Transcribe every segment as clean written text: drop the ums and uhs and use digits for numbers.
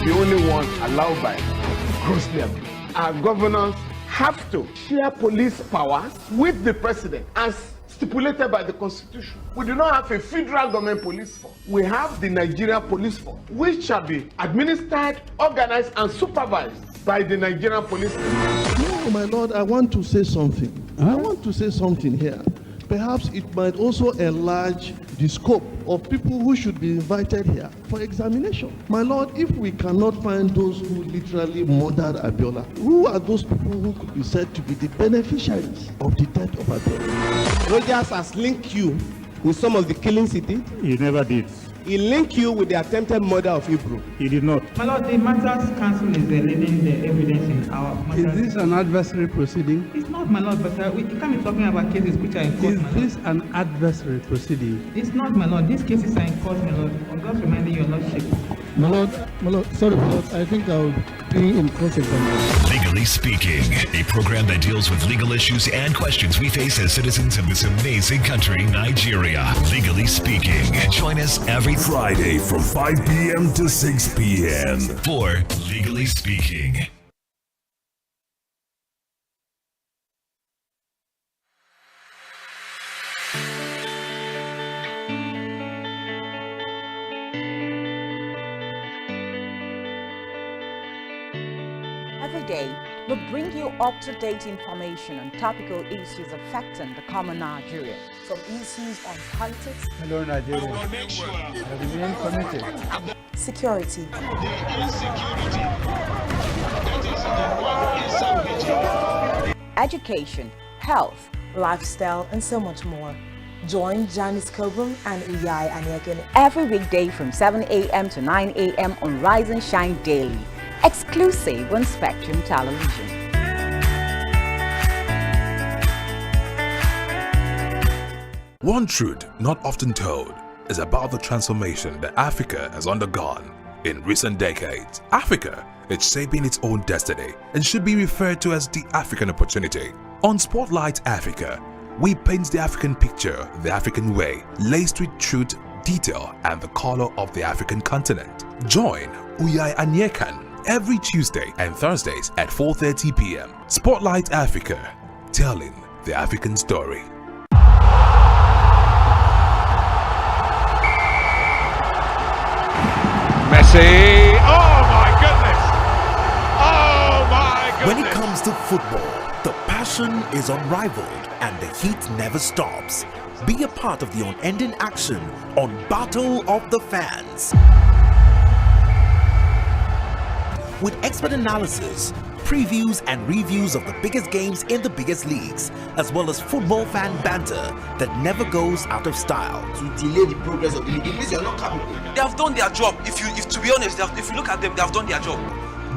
the only one allowed by grossly abused. Our governors have to share police powers with the president as stipulated by the Constitution. We do not have a federal government police force. We have the Nigerian police force, which shall be administered, organized, and supervised by the Nigerian police force. No, my lord, I want to say something. I want to say something here. Perhaps it might also enlarge the scope of people who should be invited here for examination. My lord, if we cannot find those who literally murdered Abiola, who are those people who could be said to be the beneficiaries of the death of Abiola? Rogers has linked you with some of the killings he did. He never did. He linked you with the attempted murder of Hebrew. He did not. My lord, the Matters Council is leading the evidence in our matters. Is this an adversary proceeding? It's not, my lord, but we can't be talking about cases which are in court, Is this an adversary proceeding? It's not, my lord. These cases are in court, my lord. I'm just reminding your lordship. My lord, sorry, my lord, I think I'll be in cross-examination. Legally Speaking, a program that deals with legal issues and questions we face as citizens of this amazing country, Nigeria. Legally Speaking. Join us every Friday from 5 p.m. to 6 p.m. for Legally Speaking. Every day, we bring you up-to-date information on topical issues affecting the common Nigerian. From issues on politics, Hello, Nigeria. I remain committed. security, education, health, lifestyle, and so much more. Join Janice Kobum and Uyai Anyeken every weekday from 7 a.m. to 9 a.m. on Rise and Shine Daily, exclusive on Spectrum Television. One truth not often told is about the transformation that Africa has undergone in recent decades. Africa is shaping its own destiny and should be referred to as the African opportunity. On Spotlight Africa, we paint the African picture the African way, laced with truth, detail, and the color of the African continent. Join Uyai Anyekan every Tuesday and Thursdays at 4:30 p.m. Spotlight Africa, telling the African story. Messi! Oh my goodness! Oh my goodness! When it comes to football, the passion is unrivaled and the heat never stops. Be a part of the unending action on Battle of the Fans. With expert analysis, previews and reviews of the biggest games in the biggest leagues, as well as football fan banter that never goes out of style. To delay the progress of the league, because you're not capable. They have done their job. If to be honest, if you look at them, they have done their job.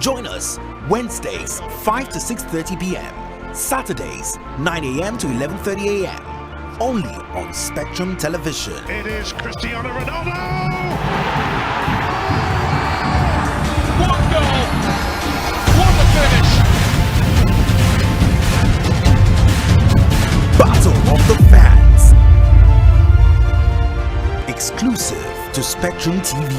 Join us Wednesdays 5 to 6:30 p.m. Saturdays 9 a.m. to 11:30 a.m. Only on Spectrum Television. It is Cristiano Ronaldo! What goal! What a finish! Battle of the Fans. Exclusive to Spectrum TV.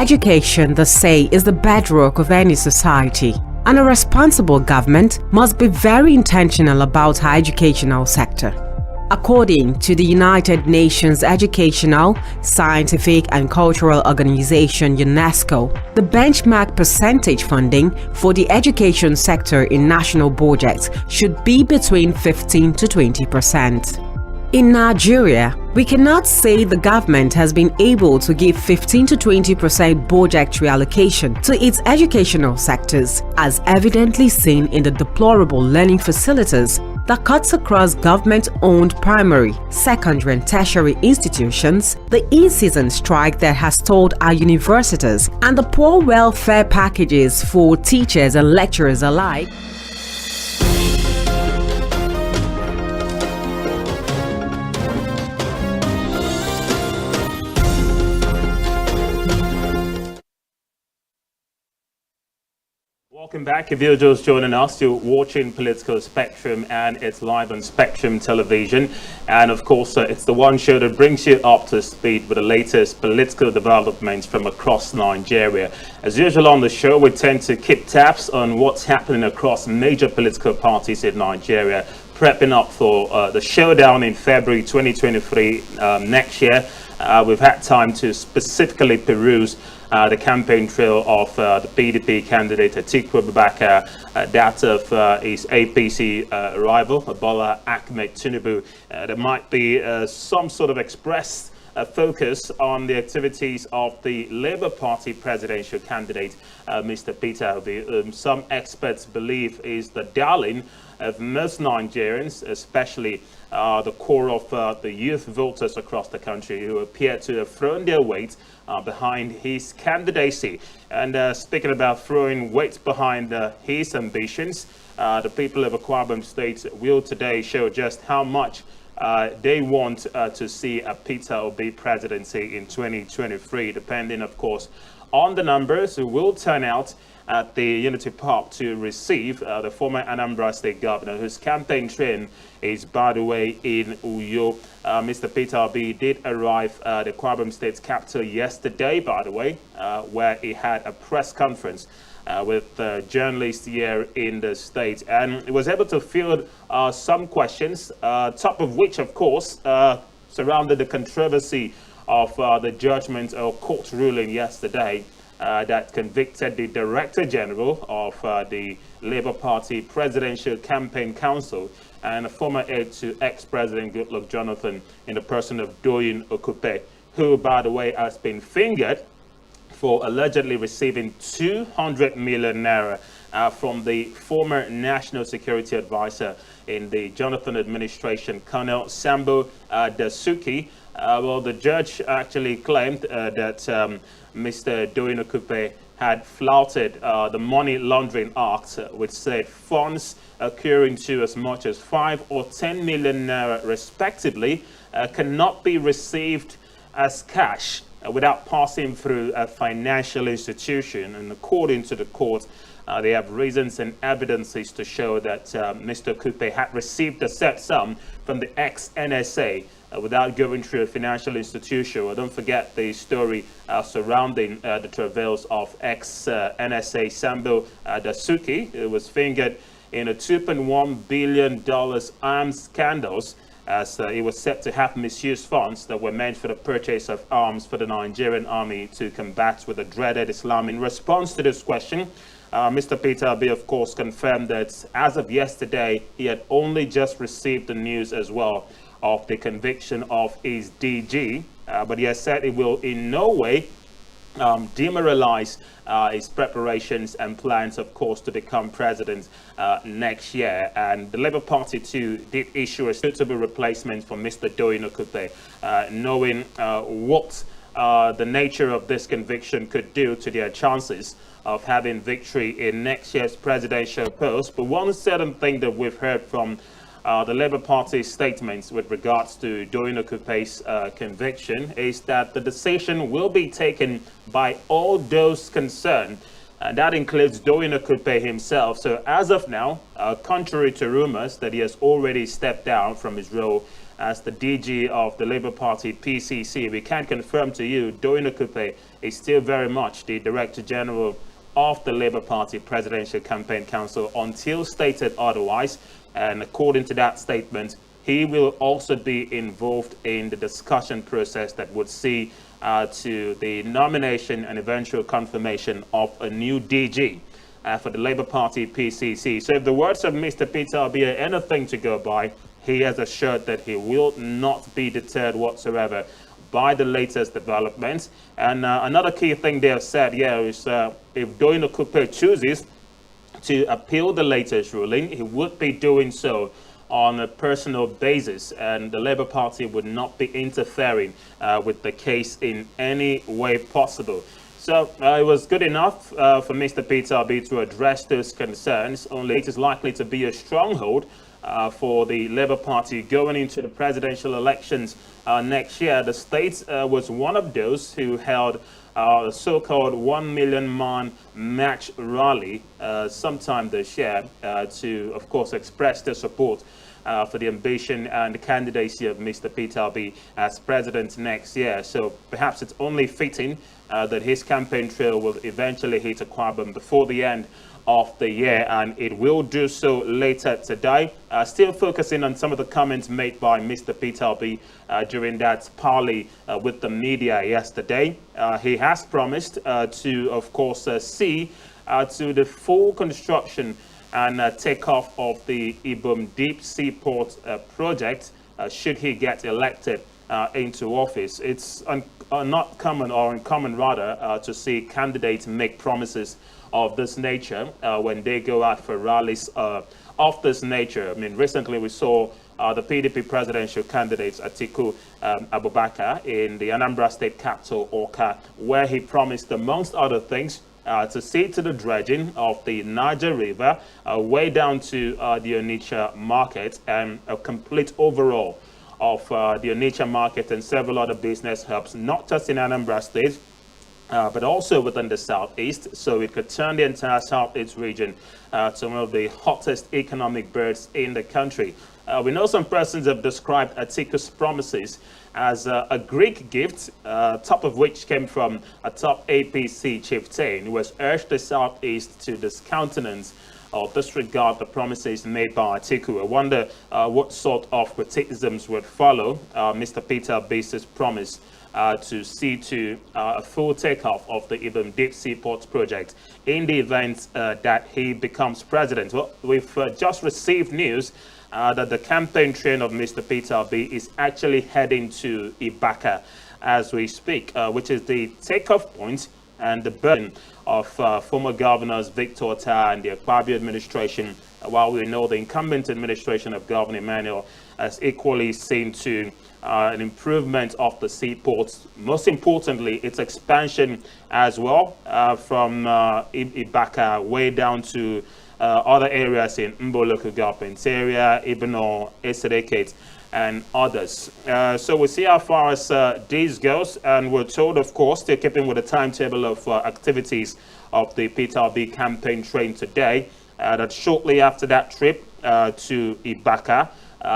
Education, they say, is the bedrock of any society, and a responsible government must be very intentional about her educational sector. According to the United Nations Educational, Scientific and Cultural Organization UNESCO, the benchmark percentage funding for the education sector in national budgets should be between 15 to 20%. In Nigeria, we cannot say the government has been able to give 15 to 20% budgetary allocation to its educational sectors, as evidently seen in the deplorable learning facilities that cuts across government-owned primary, secondary and tertiary institutions, the in-season strike that has told our universities, and the poor welfare packages for teachers and lecturers alike. Welcome back. If you're just joining us, you're watching Political Spectrum, and it's live on Spectrum Television. And of course, it's the one show that brings you up to speed with the latest political developments from across Nigeria. As usual on the show, we tend to keep tabs on what's happening across major political parties in Nigeria, prepping up for the showdown in February 2023 next year. We've had time to specifically peruse the campaign trail of the PDP candidate Atiku Abubakar, that of his APC rival Bola Ahmed Tinubu. There might be some sort of expressed focus on the activities of the Labour Party presidential candidate, Mr. Peter Obi. Some experts believe is the darling of most Nigerians, especially the core of the youth voters across the country, who appear to have thrown their weight behind his candidacy. And speaking about throwing weight behind his ambitions, the people of Akwa Ibom State will today show just how much they want to see a Peter Obi presidency in 2023, depending, of course, on the numbers who will turn out at the Unity Park to receive the former Anambra State Governor, whose campaign train is, by the way, in Uyo. Mr. Peter Obi did arrive at the Akwa Ibom State's capital yesterday, by the way, where he had a press conference with journalists here in the state, and he was able to field some questions, top of which, of course, surrounded the controversy of the judgment or court ruling yesterday that convicted the Director General of the Labour Party Presidential Campaign Council and a former aide to ex-President Goodluck Jonathan in the person of Doyin Okupe, who, by the way, has been fingered for allegedly receiving 200 million naira from the former National Security Advisor in the Jonathan administration, Colonel Sambo Dasuki. Well, the judge actually claimed that Mr. Doyin Okupe had flouted the money laundering act, which said funds occurring to as much as 5 or 10 million naira respectively cannot be received as cash without passing through a financial institution. And according to the court, they have reasons and evidences to show that Mr. Okupe had received a set sum from the ex-NSA without going through a financial institution. Well, don't forget the story surrounding the travails of ex-NSA Sambo Dasuki, who was fingered in a $2.1 billion arms scandals, as he was said to have misused funds that were meant for the purchase of arms for the Nigerian army to combat with the dreaded Islam. In response to this question, Mr. Peter Obi, of course, confirmed that as of yesterday, he had only just received the news as well of the conviction of his DG, but he has said it will in no way demoralize his preparations and plans, of course, to become president next year. And the Labour Party too did issue a suitable replacement for Mr. Doyin Okupe, knowing what the nature of this conviction could do to their chances of having victory in next year's presidential post. But one certain thing that we've heard from the Labour Party's statements with regards to Doyin Okupe's conviction is that the decision will be taken by all those concerned And that includes Doyin Okupe himself. So as of now, contrary to rumors that he has already stepped down from his role as the DG of the Labour Party PCC, we can confirm to you Doyin Okupe is still very much the Director General of the Labour Party Presidential Campaign Council until stated otherwise. And according to that statement, he will also be involved in the discussion process that would see to the nomination and eventual confirmation of a new DG for the Labour Party PCC. So if the words of Mr. Peter Obi are anything to go by, he has assured that he will not be deterred whatsoever by the latest developments. And another key thing they have said here is if Doyin Okupe chooses to appeal the latest ruling, he would be doing so on a personal basis, and the Labour Party would not be interfering with the case in any way possible. So it was good enough for Mr. Peter Obi to address those concerns, only it is likely to be a stronghold for the Labour Party going into the presidential elections next year. The state was one of those who held the so-called 1 million man match rally sometime this year to, of course, express their support for the ambition and the candidacy of Mr. Peter Obi as president next year. So perhaps it's only fitting that his campaign trail will eventually hit a Akwabam before the end of the year, and it will do so later today. Still focusing on some of the comments made by Mr. Peter Obi during that parley with the media yesterday. He has promised to, of course, see to the full construction and takeoff of the Ibom Deep Seaport project should he get elected into office. It's not common, or uncommon rather, to see candidates make promises of this nature when they go out for rallies of this nature. I mean, recently we saw the PDP presidential candidates Atiku Abubakar in the Anambra State capital, Awka, where he promised, amongst other things, to see to the dredging of the Niger River way down to the Onitsha market, and a complete overhaul of the Onitsha market and several other business hubs, not just in Anambra State, but also within the southeast, so it could turn the entire southeast region to one of the hottest economic birds in the country. We know some persons have described Atiku's promises as a Greek gift, top of which came from a top APC chieftain who has urged the southeast to discountenance or disregard the promises made by Atiku. I wonder what sort of criticisms would follow Mr. Peter Obi's promise to see to a full takeoff of the Ibom Deep Seaport project in the event that he becomes president. Well, we've just received news that the campaign train of Mr. Peter Obi is actually heading to Ibaka as we speak, which is the takeoff point and the burden of former governors Victor Otta and the Akpabio administration, while we know the incumbent administration of Governor Emmanuel has equally seen to an improvement of the seaports, most importantly its expansion as well from Ibaka way down to other areas in Mbo local government area, Ibano, Esedekate, and others. So we'll see how far as this goes, and we're told, of course, they're keeping with the timetable of activities of the Peter Obi campaign train today, that shortly after that trip to Ibaka,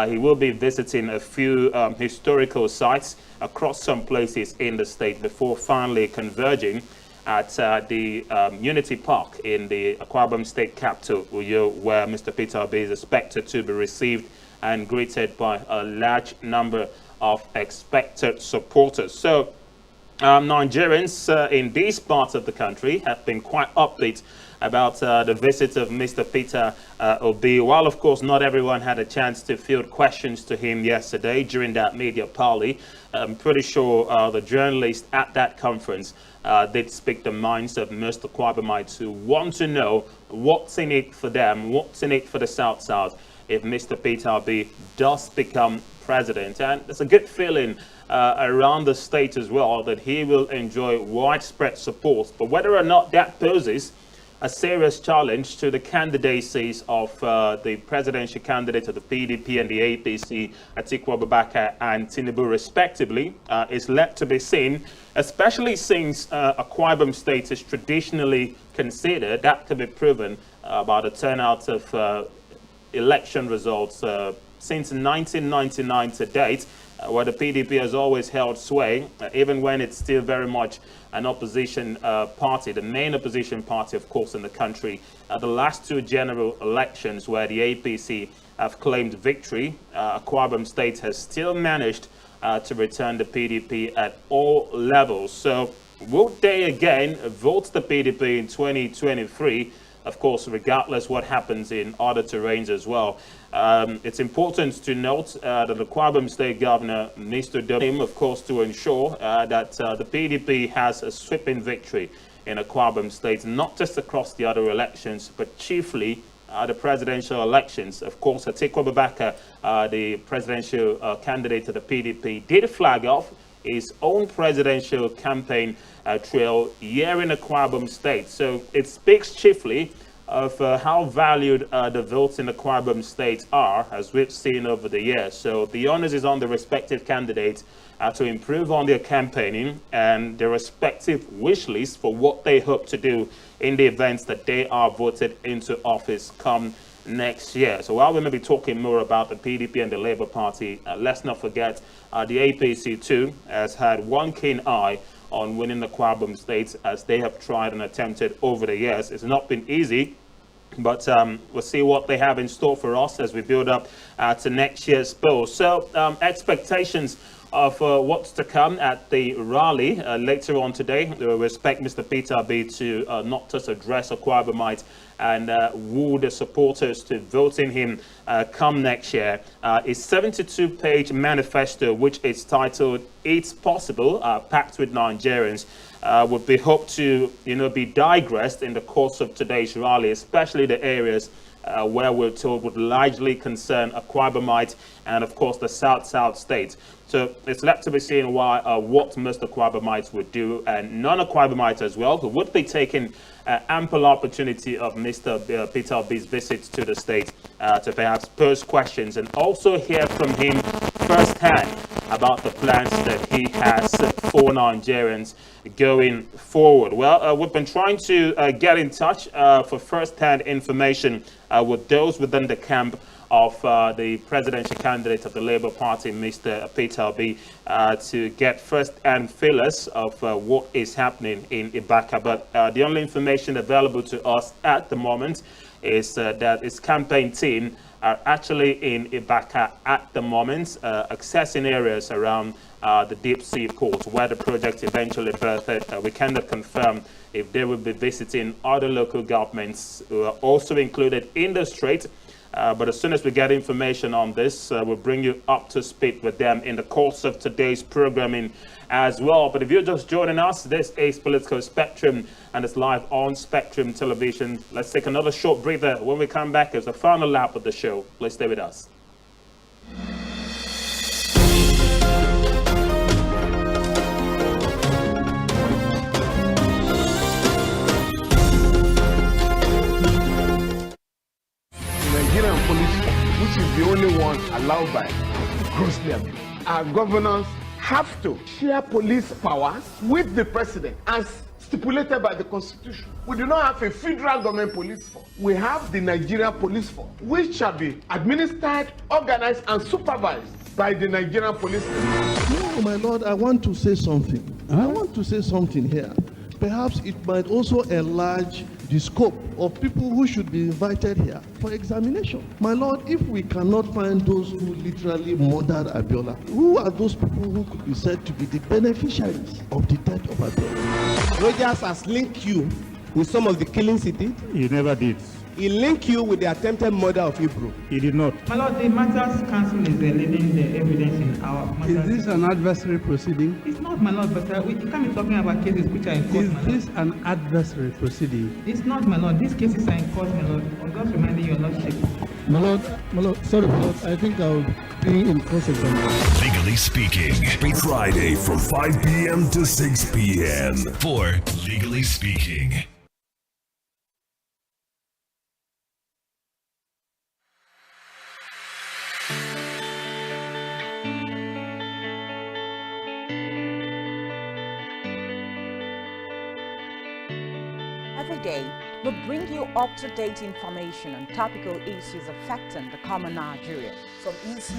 he will be visiting a few historical sites across some places in the state before finally converging at the Unity Park in the Akwabam State capital, where Mr. Peter Obi is expected to be received and greeted by a large number of expected supporters. So Nigerians in these parts of the country have been quite upbeat about the visit of Mr. Peter Obi. While, of course, not everyone had a chance to field questions to him yesterday during that media parley, I'm pretty sure the journalists at that conference did speak the minds of most Akwabamites who want to know what's in it for them, what's in it for the South-South if Mr. Peter Obi does become president. And there's a good feeling around the state as well that he will enjoy widespread support. But whether or not that poses a serious challenge to the candidacies of the presidential candidate of the PDP and the APC, Atiku Abubakar and Tinubu, respectively, is left to be seen, especially since Akwa Ibom State is traditionally considered. That could be proven by the turnout of election results since 1999 to date, where the PDP has always held sway, even when it's still very much an opposition party, the main opposition party, of course, in the country. The last two general elections where the APC have claimed victory, Akwa Ibom State has still managed to return the PDP at all levels. So will they again vote the PDP in 2023? Of course, regardless what happens in other terrains as well. It's important to note that the Akwa Ibom State Governor needs to do him, of course, to ensure that the PDP has a sweeping victory in Akwa Ibom State, not just across the other elections, but chiefly the presidential elections. Of course, Atiku Abubakar, the presidential candidate of the PDP, did flag off his own presidential campaign trail here in Akwa Ibom State. So it speaks chiefly of how valued the votes in Akwa Ibom State are, as we've seen over the years. So the onus is on the respective candidates to improve on their campaigning and their respective wish lists for what they hope to do in the events that they are voted into office come next year. So while we may be talking more about the PDP and the Labour Party, let's not forget the APC too has had one keen eye on winning the Akwa Ibom State, as they have tried and attempted over the years. It's not been easy, but we'll see what they have in store for us as we build up to next year's poll. So expectations of what's to come at the rally later on today. We expect Mr. Peter Obi to not just address Akwa Ibomites and woo the supporters to vote in him come next year. His 72-page manifesto, which is titled "It's Possible," packed with Nigerians, would be hoped to, be digressed in the course of today's rally, especially the areas where we're told would largely concern Akwa Ibomite and, of course, the South states. So it's left to be seen what most Akwa Ibomites would do, and non-Akwa Ibomites as well, who would be taking ample opportunity of Mr. Peter Obi's visit to the state to perhaps pose questions and also hear from him firsthand about the plans that he has for Nigerians going forward. Well, we've been trying to get in touch for first-hand information with those within the camp of the presidential candidate of the Labour Party, Mr. Peter Obi, to get first-hand feelers of what is happening in Ibaka. But the only information available to us at the moment is that his campaign team are actually in Ibaka at the moment, accessing areas around the deep sea port where the project eventually birthed. We cannot confirm if they will be visiting other local governments who are also included in the strait. But as soon as we get information on this, we'll bring you up to speed with them in the course of today's programming as well. But if you're just joining us, this is Political Spectrum, and it's live on Spectrum Television. Let's take another short breather. When we come back, it's the final lap of the show. Please stay with us. Nigerian police, which is the only one allowed by grossly abuse. Our governors have to share police powers with the president as stipulated by the Constitution. We do not have a federal government police force. We have the Nigerian police force, which shall be administered, organized, and supervised by the Nigerian police force. No, my lord, I want to say something. I want to say something here. Perhaps it might also enlarge the scope of people who should be invited here for examination. My lord, if we cannot find those who literally murdered Abiola, who are those people who could be said to be the beneficiaries of the death of Abiola? Rogers has linked you with some of the killings he did. He never did. He linked you with the attempted murder of Hebrew. He did not. My lord, the Matters Council is leading the evidence in our matters. Is this an adversary proceeding? It's not, my lord, but we can't be talking about cases which are in court. Is this an adversary proceeding? It's not, my lord. These cases are in court, my lord. I'm just reminding your lordship. My lord, sorry, my lord, I think I'll be in cross-examination. Legally Speaking. Every Friday from 5 p.m. to 6 p.m. For Legally Speaking. every day, we bring you up-to-date information on topical issues affecting the common Nigeria. From issues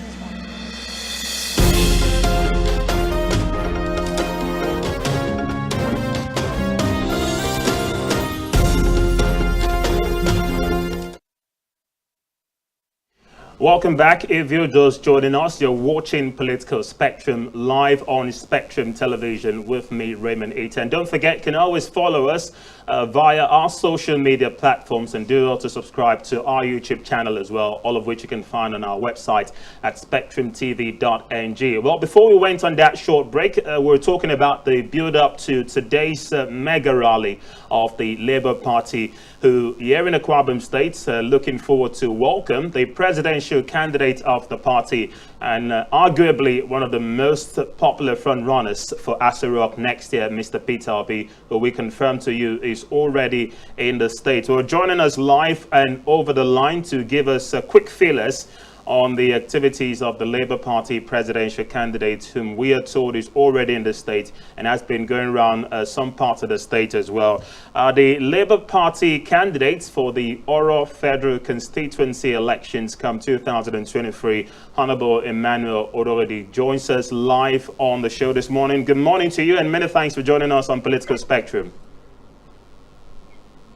Welcome back. If you're just joining us, you're watching Political Spectrum live on Spectrum Television with me, Raymond Eaton. And don't forget, you can always follow us via our social media platforms, and do also subscribe to our YouTube channel as well, all of which you can find on our website at spectrumtv.ng. Well, before we went on that short break, we were talking about the build-up to today's mega rally of the Labour Party, who here in Akwa Ibom State looking forward to welcome the presidential candidate of the party and arguably one of the most popular front runners for Aso Rock next year, Mr. Peter Obi, who we confirm to you is already in the state. Well, joining us live and over the line to give us quick feelers on the activities of the Labour Party presidential candidate, whom we are told is already in the state and has been going around some parts of the state as well. The Labour Party candidates for the Oro Federal Constituency elections come 2023, Honorable Emmanuel Odorodi, joins us live on the show this morning. Good morning to you, and many thanks for joining us on Political Spectrum.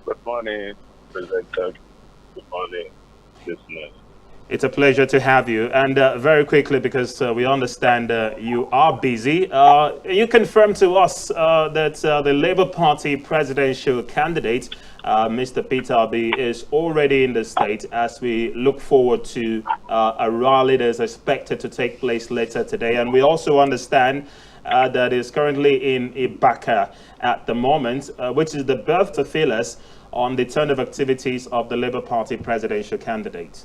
Good morning, President. Good morning, listeners. It's a pleasure to have you. And very quickly, because we understand you are busy, you confirmed to us that the Labour Party presidential candidate, Mr. Peter Obi, is already in the state as we look forward to a rally that is expected to take place later today. And we also understand that is currently in Ibaka at the moment, which is the birth to fill us on the turn of activities of the Labour Party presidential candidate.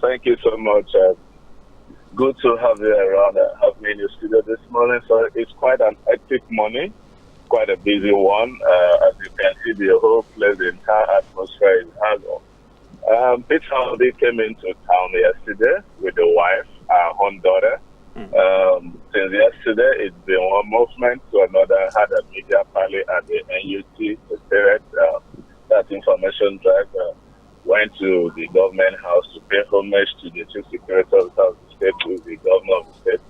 Thank you so much. Good to have you around. Have me in the studio this morning. So it's quite an hectic morning, quite a busy one. As you can see, the whole place, the entire atmosphere is hard. Peter Obi came into town yesterday with the wife, our own daughter. Since yesterday, it's been one movement to another. Had a media rally at the NUT, the parent, that information drive. Went to the government house to pay homage to the chief secretary of the state, who is the governor of the state.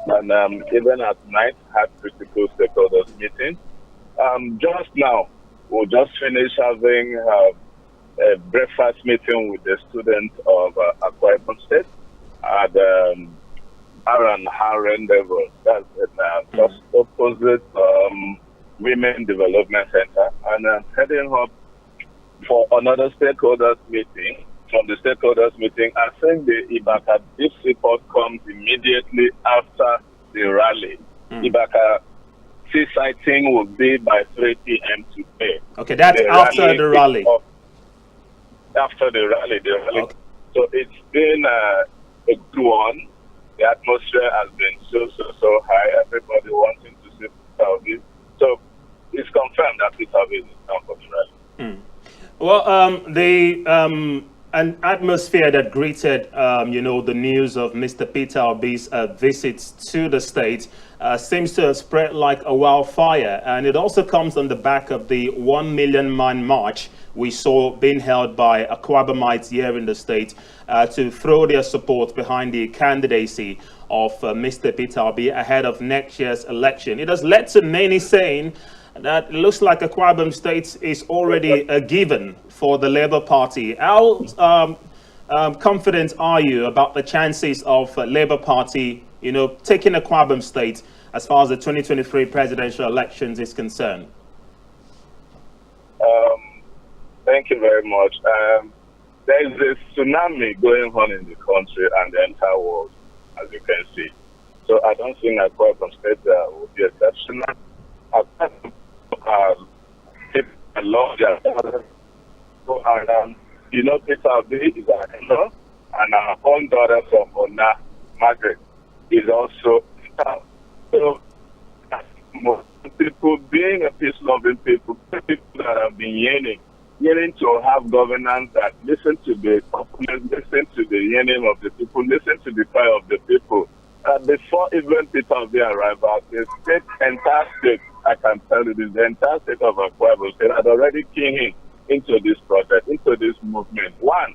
And even at night, had critical stakeholders meeting. Just now, we just finished having a breakfast meeting with the students of Akwa Ibom State at Aran Rendezvous. That's just opposite Women Development Center. And heading up for another stakeholders meeting. From the stakeholders meeting, I think the Ibaka deep report comes immediately after the rally. Ibaka sea sighting will be by 3 p.m. today. Okay, that's after the rally. After the rally, Okay. So it's been a good one. The atmosphere has been so high. Everybody wanting to see Peter Obi. So it's confirmed that Peter Obi is in town for the rally. Well, an atmosphere that greeted, the news of Mr. Peter Obi's visits to the state seems to have spread like a wildfire. And it also comes on the back of the 1 million man march we saw being held by Akwa Ibomites here in the state to throw their support behind the candidacy of Mr. Peter Obi ahead of next year's election. It has led to many saying that it looks like Akwa Ibom State is already a given for the Labour Party. How confident are you about the chances of Labour Party, taking Akwa Ibom State as far as the 2023 presidential elections is concerned? Thank you very much. There is a tsunami going on in the country and the entire world, as you can see. So I don't think Akwa Ibom State will be exceptional. People love their and Peter Obi is an in-law, and our own daughter from Ona, Margaret, is also in town. So people being a peace-loving people that have been yearning to have governance that listen to the opponents, listen to the yearning of the people, listen to the cry of the people. Before even Peter Obi arrived, the entire state I can tell you this, the entire state of Akwa Ibom State had already keyed into this project, into this movement. One,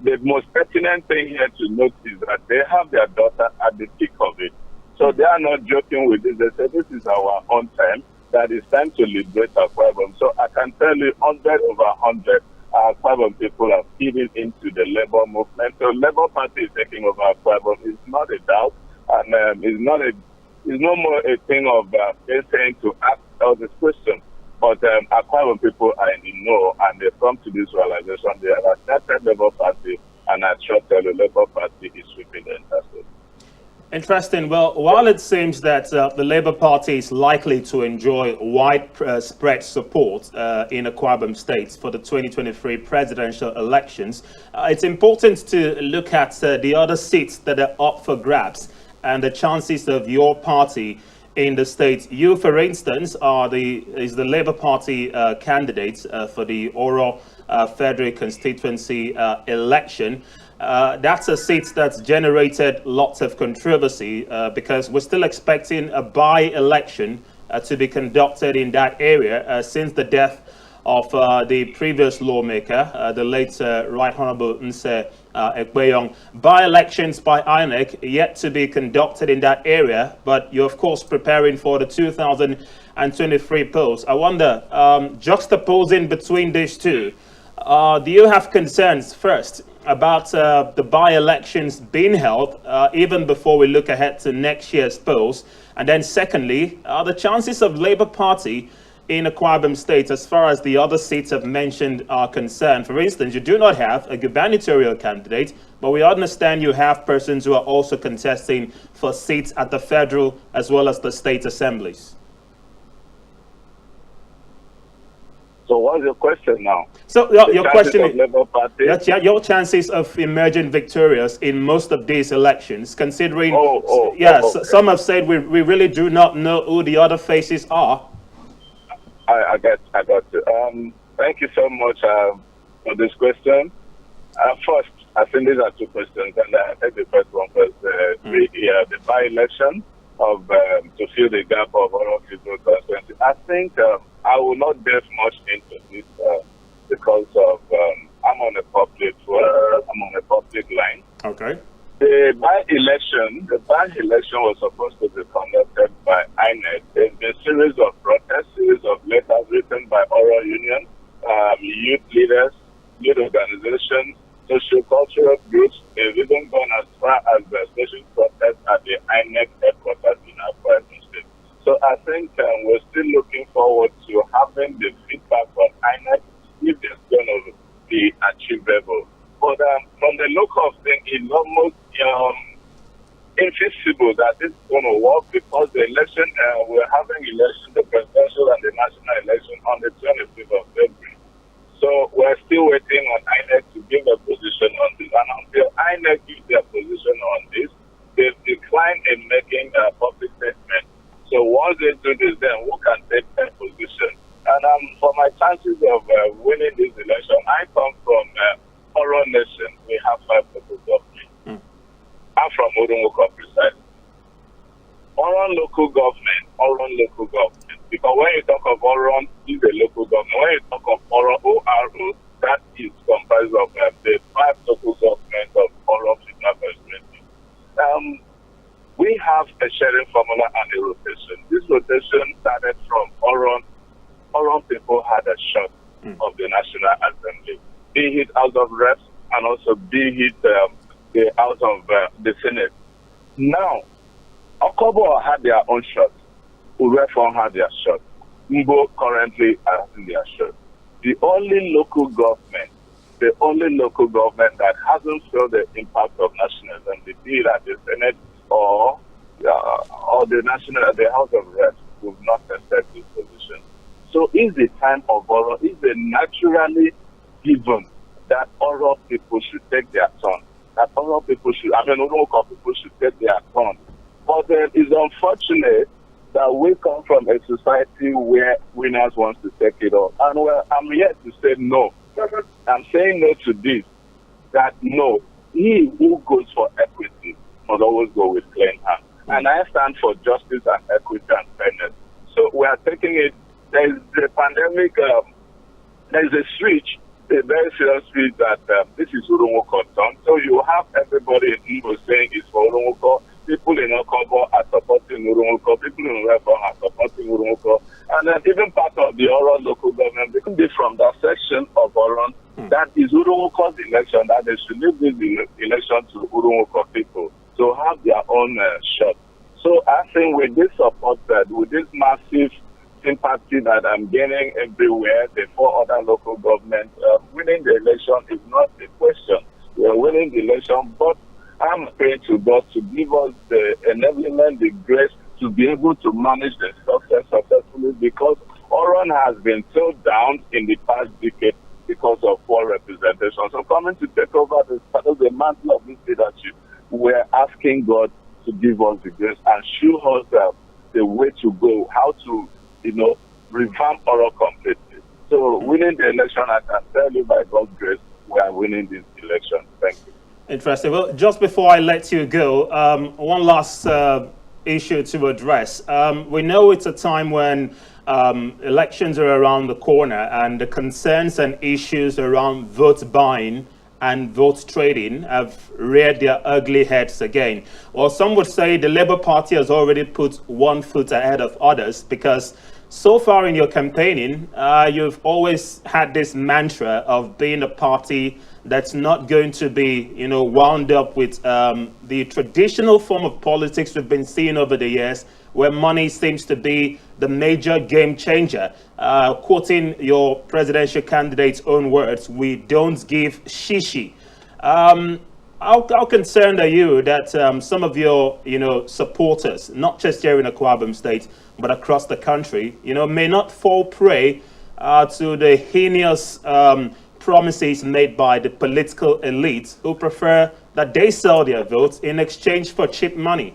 the most pertinent thing here to note is that they have their daughter at the peak of it. So they are not joking with this. They say this is our own time, that it's time to liberate Akwa Ibom. So I can tell you 100 over 100 Akwa Ibom people have given into the Labour movement. So Labour Party is taking over Akwa Ibom. It's not a doubt, and it's no more a thing of saying to ask all this question. But Akwa Ibom people are in the know, and they come to this realization. They have accepted Labour Party, and I trust the Labour Party is sweeping the entire state. Interesting. Well, while it seems that the Labour Party is likely to enjoy widespread support in Akwa Ibom State for the 2023 presidential elections, it's important to look at the other seats that are up for grabs and the chances of your party in the state. You, for instance, is the Labour Party candidate for the Oro Federal Constituency election. That's a seat that's generated lots of controversy because we're still expecting a by-election to be conducted in that area since the death of the previous lawmaker, the late Right Honourable Nse Ekpeyong. By-elections by INEC yet to be conducted in that area, but you're of course preparing for the 2023 polls. I wonder, juxtaposing between these two, do you have concerns first about the by-elections being held even before we look ahead to next year's polls? And then secondly, the chances of Labour Party in Akwa Ibom State, as far as the other seats I've mentioned are concerned. For instance, you do not have a gubernatorial candidate, but we understand you have persons who are also contesting for seats at the federal as well as the state assemblies. So what's your question now? So your question is, Labour Party? your chances of emerging victorious in most of these elections, considering, okay. Some have said we really do not know who the other faces are. I got you. Thank you so much for this question. First, I think these are two questions, and I take the first one first. The by-election of to fill the gap of Oro Federal Constituency. I think I will not delve much into this because of I'm on a public line. Okay. The by-election was supposed to be conducted by INEC. There's been a series of protests, series of letters written by oral union, youth leaders, youth organizations, socio-cultural groups. They've even gone as far as the special protests at the INEC headquarters in Akwa Ibom State. So I think we're still looking forward to having the feedback from INEC if it's going to be achievable. But from the look of things, it's almost infeasible that it's going to work because the election, we're having election, the presidential and the national election on the 25th of February. So we're still waiting on INEC to give a position on this. And until INEC gives their position on this, they've declined in making a public statement. So once they do this, then we can take a position. And for my chances of winning this election, I come from Oro Nation. We have 5 local governments. I'm from Odunwoka precisely. Oron local government. Because when you talk of Oron, it's a local government. When you talk of Oro, ORO, that is comprised of the 5 local governments of Oro Federal Constituency. We have a sharing formula and a rotation. This rotation started from Oron. Oron people had a shot of the National Assembly, be it out of reps and also be it out of the Senate. Now, Okobo had their own shot. Urefon had their shot. Mbo currently has their shot. The only local government that hasn't felt the impact of National Assembly, be it at the Senate or the House of Reps, will not accept this position. So is the time of Oro, is it naturally given that Oro people should take their turn? That Oro people should take their turn. But it's unfortunate that we come from a society where winners want to take it all. And I'm yet to say no. I'm saying no to this. That no, he who goes for equity must always go with clean hands. And I stand for justice and equity and fairness. So we are taking it. There's the pandemic. There's a switch, a very serious switch that this is Urunwoko turn. So you have everybody in Igbo saying it's for Urunwoko. People in Okobo are supporting Urunwoko. People in Rebel are supporting Urunwoko. And then even part of the Oron local government, they can be from that section of Oron. That is Urunwoko's election, that they should leave this election to Urunwoko people to have their own shot. So I think with this support, with this massive sympathy that I'm gaining everywhere, the 4 other local governments, winning the election is not a question. We are winning the election, but I'm praying to God to give us the enablement, the grace to be able to manage the success successfully, because Oron has been so down in the past decade because of poor representation. So coming to take over the mantle of this leadership, we're asking God to give us the grace and show us the way to go, how to, revamp Oron completely. So winning the election, I can tell you by God's grace, we are winning this election. Thank you. Interesting. Well, just before I let you go, one last issue to address. We know it's a time when elections are around the corner, and the concerns and issues around vote buying and vote trading have reared their ugly heads again. Well, some would say the Labour Party has already put one foot ahead of others, because so far in your campaigning, you've always had this mantra of being a party that's not going to be, wound up with the traditional form of politics we've been seeing over the years, where money seems to be the major game changer. Quoting your presidential candidate's own words, "We don't give shishi." How concerned are you that some of your, supporters, not just here in Akwa Ibom State, but across the country, may not fall prey to the heinous promises made by the political elite, who prefer that they sell their votes in exchange for cheap money?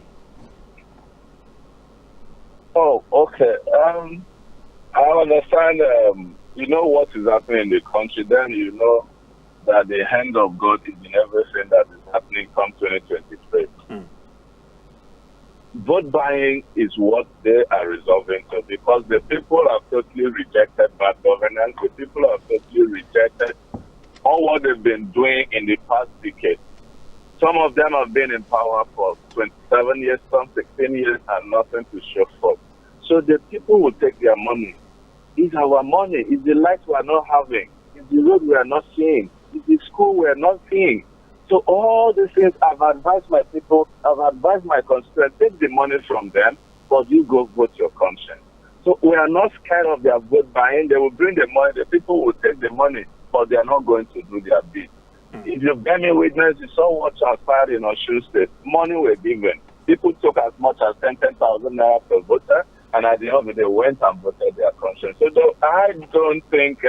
Oh, okay. I understand, what is happening in the country, then you know that the hand of God is in everything that is happening come 2023. Vote buying is what they are resolving to, because the people have totally rejected bad governance. The people have totally rejected all what they've been doing in the past decade. Some of them have been in power for 27 years, some 16 years, and nothing to show for. So the people will take their money. It's our money. It's the light we are not having. It's the road we are not seeing. It's the school we are not seeing. So all these things, I've advised my people, I've advised my constituents, take the money from them, but you go vote your conscience. So we are not scared of their vote buying. They will bring the money. The people will take the money, but they are not going to do their bid. If you bear me witness, you saw what transpired in Osun State. Money were given. People took as much as 10,000 naira per voter, and at the end of the day, went and voted their conscience. So I don't think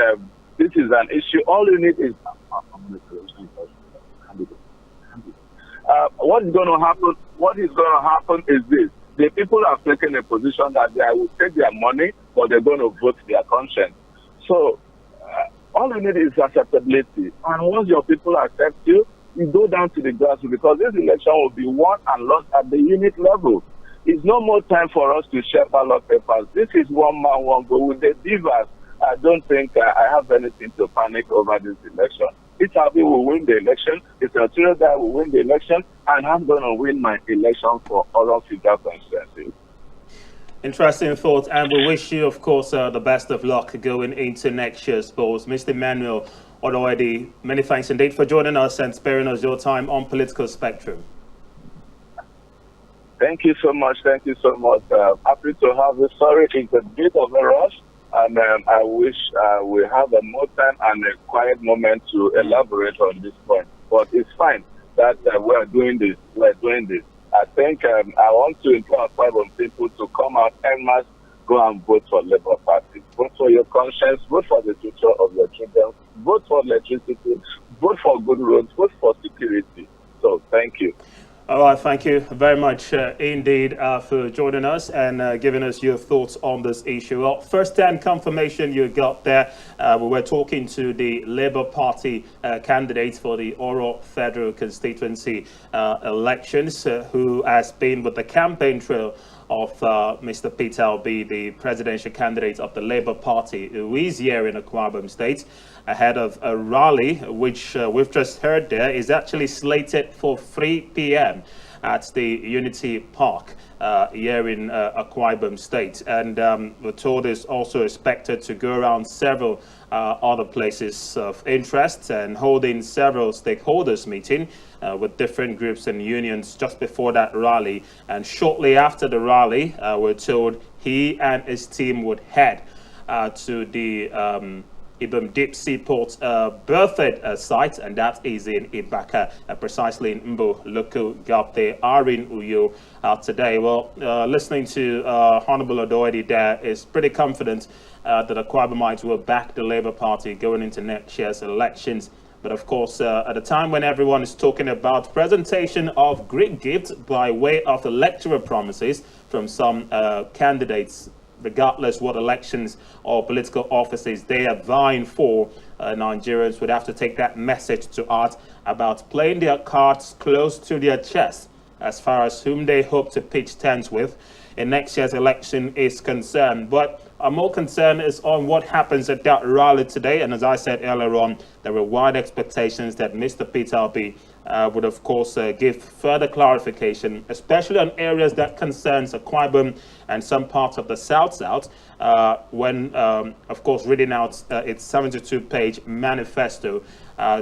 this is an issue. All you need is what is going to happen? What is going to happen is this: the people have taken a position that they will take their money, but they're going to vote their conscience. So all you need is acceptability, and once your people accept you, you go down to the grassroots, because this election will be won and lost at the unit level. It's no more time for us to share ballot papers. This is one man, one vote. With the divas, I don't think I have anything to panic over this election. It's how we will win the election. It's a true that will win the election, and I'm going to win my election for all future constituencies. Interesting thought, and we wish you, of course, the best of luck going into next year's polls. Mr. Emmanuel Odoedi, many thanks indeed for joining us and sparing us your time on Political Spectrum. Thank you so much. Thank you so much. Happy to have you. Sorry, it's a bit of a rush, and I wish we have a more time and a quiet moment to elaborate on this point. But it's fine that we're doing this. We're doing this. I think I want to implore people to come out and must go and vote for Labour Party. Vote for your conscience. Vote for the future of your children. Vote for electricity. Vote for good roads. Vote for security. So thank you. All right, thank you very much indeed for joining us and giving us your thoughts on this issue. Well, first-hand confirmation you got there. We were talking to the Labour Party candidate for the Oro Federal Constituency elections, who has been with the campaign trail of Mr. Peter Obi, the presidential candidate of the Labour Party, who is here in Akwa Ibom State, ahead of a rally, which we've just heard there is actually slated for 3 p.m. at the Unity Park here in Akwa Ibom State. And we're told it's also expected to go around several other places of interest and holding several stakeholders meeting with different groups and unions just before that rally. And shortly after the rally, we're told he and his team would head to the Ibom Deep Seaport birthday site, and that is in Ibaka, precisely in Mbo local gap. They are in Uyo today. Well, listening to Honorable Odoedi there is pretty confident that the Akwa Ibomites will back the Labour Party going into next year's elections. But of course, at a time when everyone is talking about presentation of great gifts by way of electoral promises from some candidates, regardless what elections or political offices they are vying for, Nigerians would have to take that message to heart about playing their cards close to their chest as far as whom they hope to pitch tents with in next year's election is concerned. But our more concern is on what happens at that rally today. And as I said earlier on, there were wide expectations that Mr. Peter Obi would of course give further clarification, especially on areas that concerns Akwa Ibom and some parts of the South when of course reading out its 72-page manifesto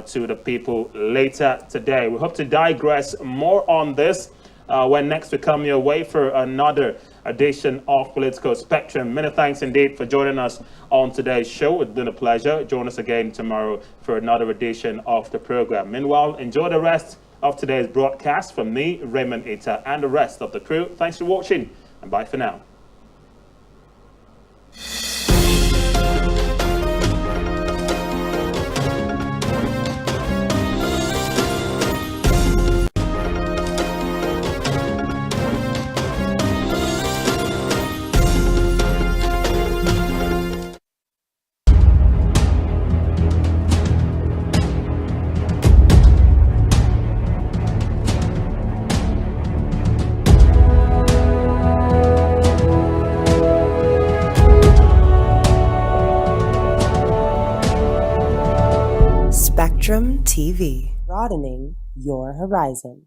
to the people later today. We hope to digress more on this when next we come your way for another edition of Political Spectrum. Many thanks indeed for joining us on today's show. It's been a pleasure. Join us again tomorrow for another edition of the program. Meanwhile, enjoy the rest of today's broadcast from me, Raymond Ita, and the rest of the crew. Thanks for watching, and bye for now. Spectrum TV, broadening your horizon.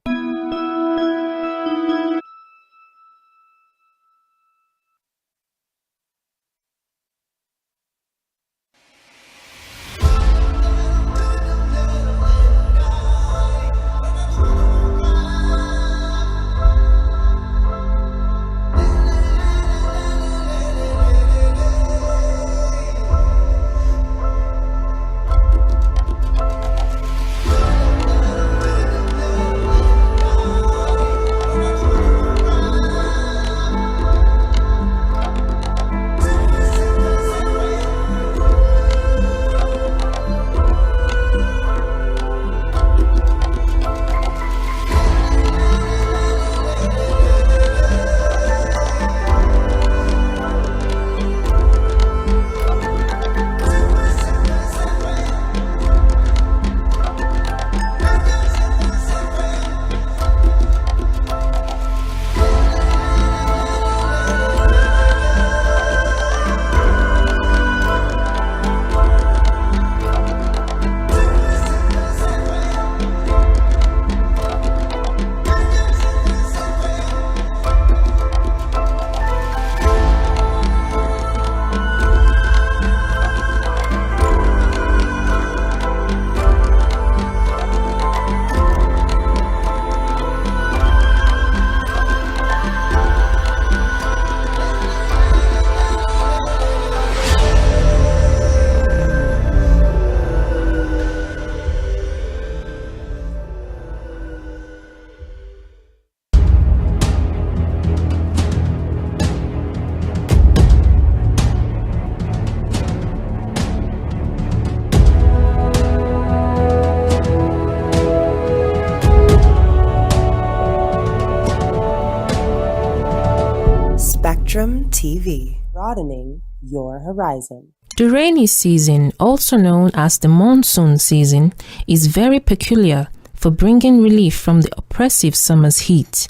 Spectrum TV, broadening your horizon. The rainy season, also known as the monsoon season, is very peculiar for bringing relief from the oppressive summer's heat.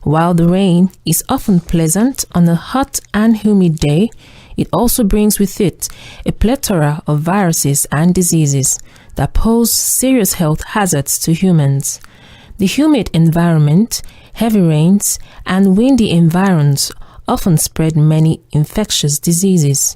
While the rain is often pleasant on a hot and humid day, it also brings with it a plethora of viruses and diseases that pose serious health hazards to humans. The humid environment, heavy rains, and windy environs often spread many infectious diseases.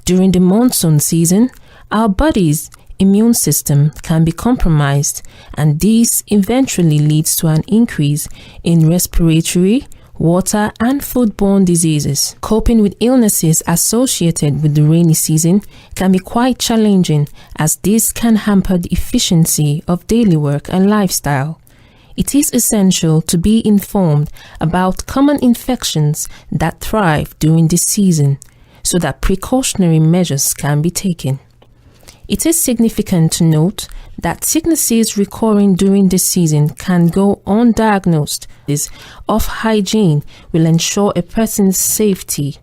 During the monsoon season, our body's immune system can be compromised, and this eventually leads to an increase in respiratory, water, and foodborne diseases. Coping with illnesses associated with the rainy season can be quite challenging, as this can hamper the efficiency of daily work and lifestyle. It is essential to be informed about common infections that thrive during this season, so that precautionary measures can be taken. It is significant to note that sicknesses recurring during this season can go undiagnosed. This off hygiene will ensure a person's safety.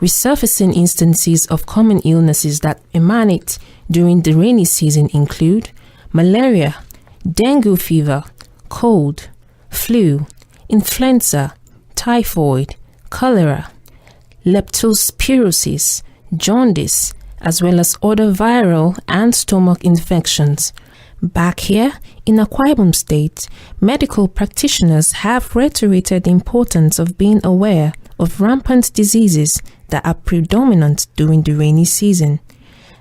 Resurfacing instances of common illnesses that emanate during the rainy season include malaria, dengue fever, cold, flu, influenza, typhoid, cholera, leptospirosis, jaundice, as well as other viral and stomach infections. Back here in Akwa Ibom State, medical practitioners have reiterated the importance of being aware of rampant diseases that are predominant during the rainy season.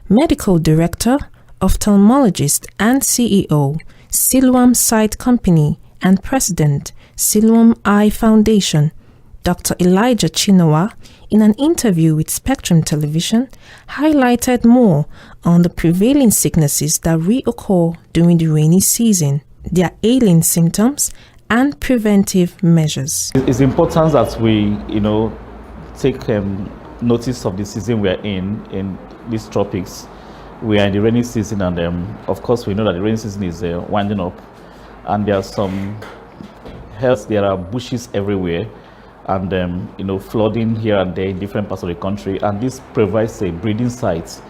Medical Director, Ophthalmologist and CEO, Siloam Sight Company and President, Siloam Eye Foundation, Dr. Elijah Chinowa, in an interview with Spectrum Television, highlighted more on the prevailing sicknesses that reoccur during the rainy season, their ailing symptoms, and preventive measures. It's important that we, take notice of the season we are in these tropics. We are in the rainy season, and of course we know that the rainy season is winding up, and there are some there are bushes everywhere, and flooding here and there in different parts of the country, and this provides a breeding site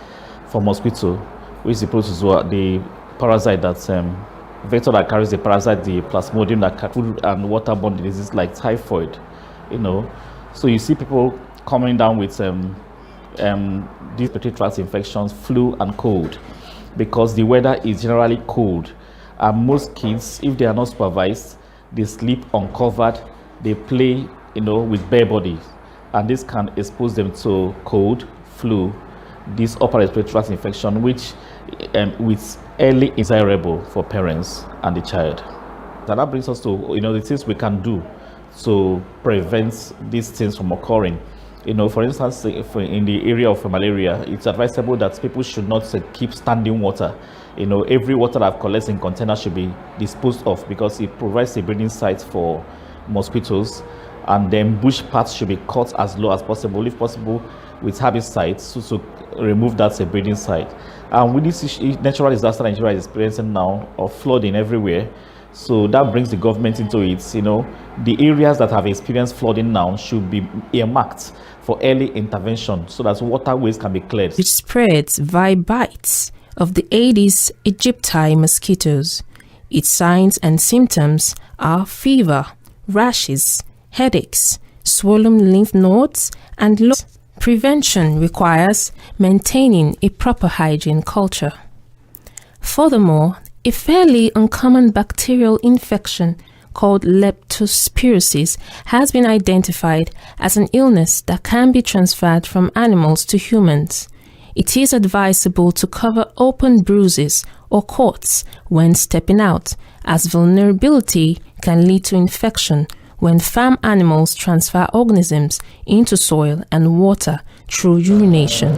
for mosquito, which is the protozoa, the parasite that's vector that carries the parasite, the plasmodium, that can food and waterborne diseases like typhoid. So you see people coming down with these respiratory tract infections, flu and cold, because the weather is generally cold, and most kids, if they are not supervised, they sleep uncovered, they play with bare bodies, and this can expose them to cold, flu, this upper respiratory tract infection, which is early desirable for parents and the child. And that brings us to the things we can do to prevent these things from occurring. For instance, if in the area of malaria, it's advisable that people should not keep standing water. Every water that collects in containers should be disposed of, because it provides a breeding site for mosquitoes. And then bush paths should be cut as low as possible, if possible with herbicides, so to remove that breeding site. And with this natural disaster Nigeria is experiencing now of flooding everywhere, so that brings the government into it. The areas that have experienced flooding now should be earmarked for early intervention, so that waterways can be cleared. Which spreads via bites of the Aedes aegypti mosquitoes. Its signs and symptoms are fever, rashes, headaches, swollen lymph nodes, and low. Prevention requires maintaining a proper hygiene culture. Furthermore, a fairly uncommon bacterial infection called leptospirosis has been identified as an illness that can be transferred from animals to humans. It is advisable to cover open bruises or cuts when stepping out, as vulnerability can lead to infection when farm animals transfer organisms into soil and water through urination.